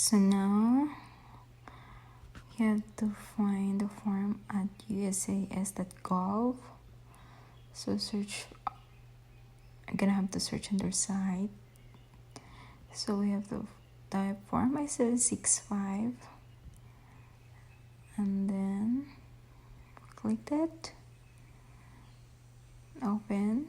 So now you have to find the form at usas.gov. So search, I'm gonna have to search on their site. So we have to type form I765 and then click that, open.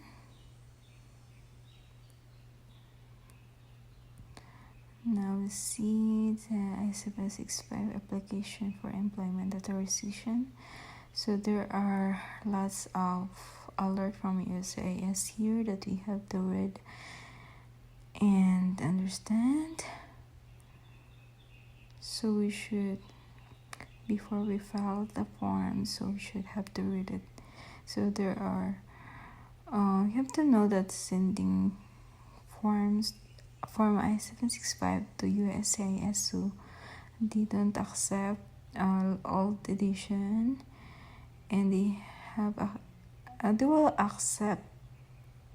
Now we see the I765 application for employment authorization. So there are lots of alert from USAS here that we have to read and understand. So we should, before we file the form, so we should have to read it. So there are, you have to know that sending form I765 to USAS, so they don't accept old edition, and they have they will accept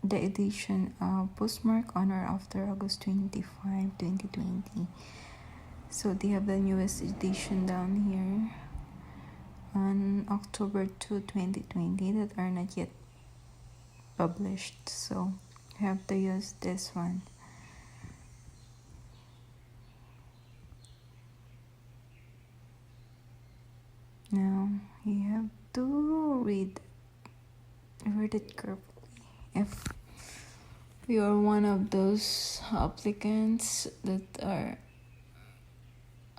the edition postmark on or after August 25, 2020. So they have the newest edition down here on October 2, 2020 that are not yet published. So you have to use this one. Now you have to read it carefully. If you are one of those applicants that are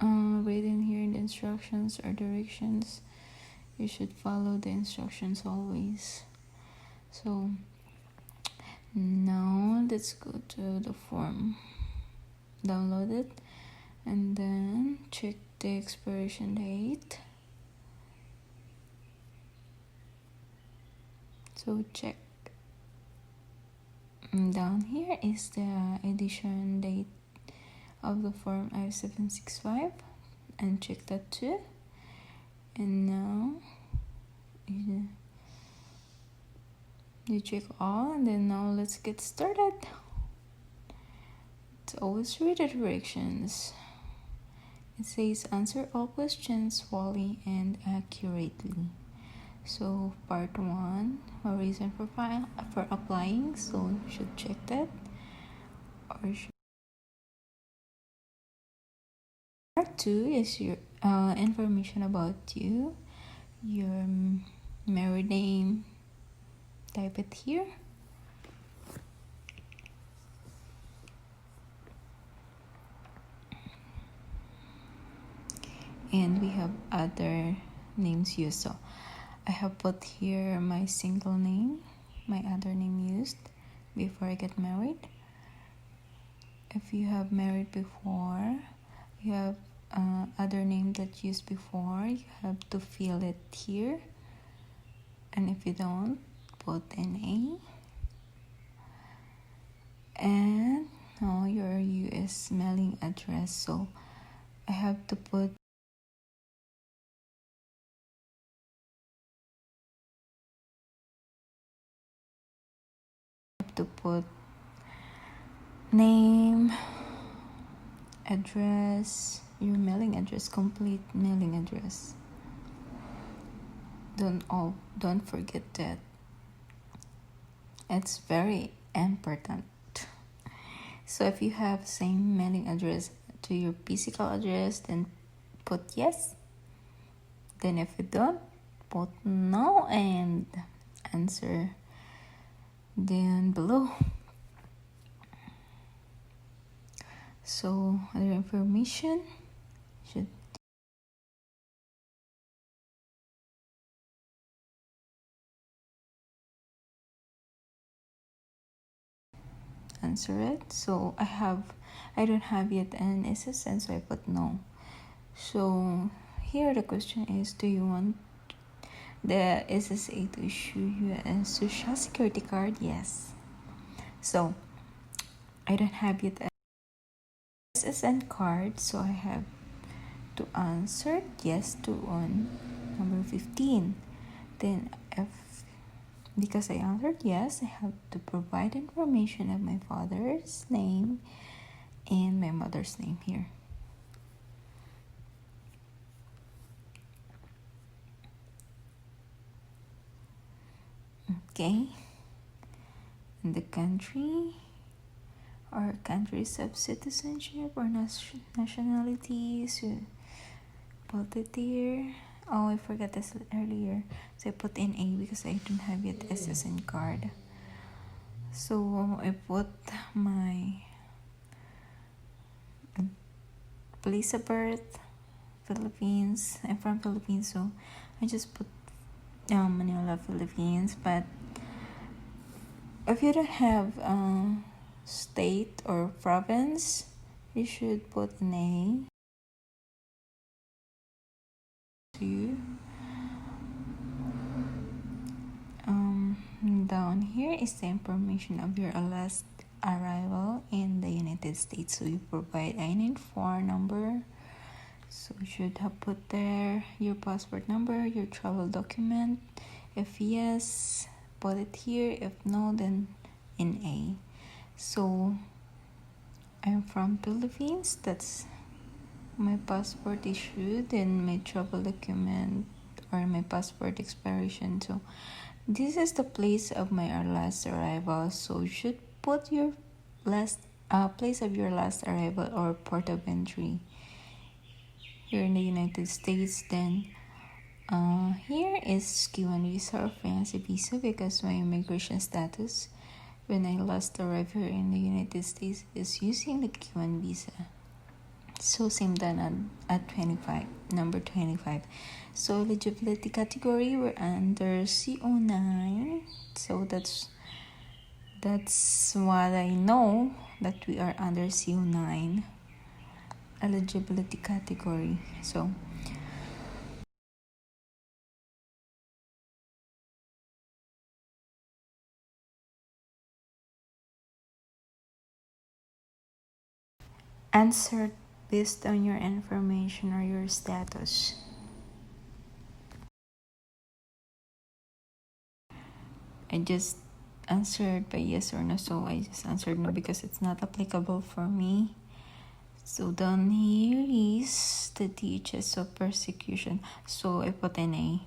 written here in the instructions or directions, you should follow the instructions always. So now let's go to the form, download it, and then check the expiration date. So check. Down here is the edition date of the form I765, and check that too. And now you check all, and then now let's get started. It's always read the directions. It says answer all questions fully and accurately. So part 1, a reason for applying, so you should check that. Or part 2 is your information about you, your married name, type it here. And we have other names used. So I have put here my single name, my other name used before I get married. If you have married before, you have other name that used before, you have to fill it here. And if you don't, put NA. And now your US mailing address. So I have to put name, address, your mailing address, complete mailing address. Don't forget that. It's very important. So if you have same mailing address to your physical address, then put yes. Then if you don't, put no and answer down below. So other information should answer it. So I don't have yet an SSN, so I put no. So here the question is, do you want the SSA to issue you a social security card? Yes. So I don't have yet a SSN card, so I have to answer yes to on number 15. Then because I answered yes, I have to provide information of my father's name and my mother's name here. Okay, and the country or countries of citizenship or nationality, so put it here. Oh, I forgot this earlier, so I put in A because I don't have yet SSN card. So I put my place of birth, Philippines. I'm from Philippines, so I just put Manila, Philippines. But if you don't have state or province, you should put an A. Down here is the information of your last arrival in the United States. So you provide I-94 number. So you should have put there your passport number, your travel document. If yes, put it here. If no, then in A. So I'm from Philippines. That's my passport issued and my travel document or my passport expiration. So this is the place of my last arrival. So you should put your last place of your last arrival or port of entry here in the United States. Then here is Q1 visa or fiancé visa because my immigration status when I last arrived here in the United States is using the Q1 visa. So same done at 25, number 25. So eligibility category, we're under CO9. So that's what I know, that we are under CO9 eligibility category. So answer based on your information or your status. I just answered by yes or no, so I just answered no because it's not applicable for me. So down here is the DHS of persecution. So I put an A.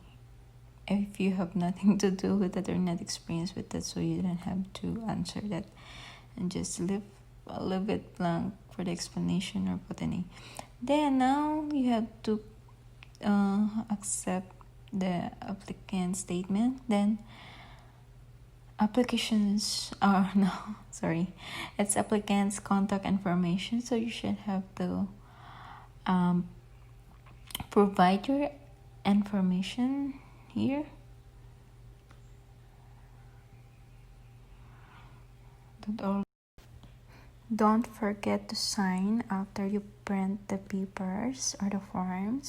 If you have nothing to do with that or not experienced with that, so you don't have to answer that, and just leave it blank for the explanation or put an A. Then now you have to accept the applicant statement. Then applications are no sorry it's applicant's contact information, so you should have to provide your information here. Don't forget to sign after you print the papers or the forms.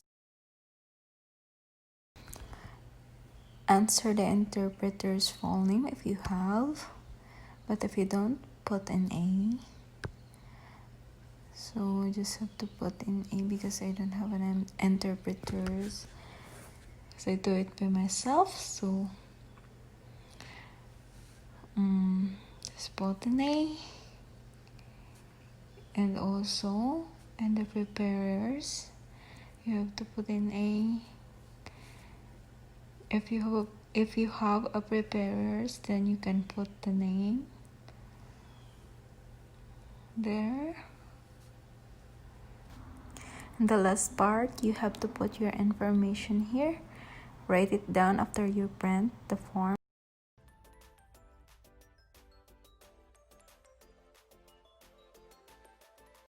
Answer the interpreter's full name if you have, but if you don't, put an A. So I just have to put in A because I don't have an interpreters. So I do it by myself. So just put an A. And also, and the preparers, you have to put in A. If you have a preparers, then you can put the name there. And the last part, you have to put your information here. Write it down after you print the form.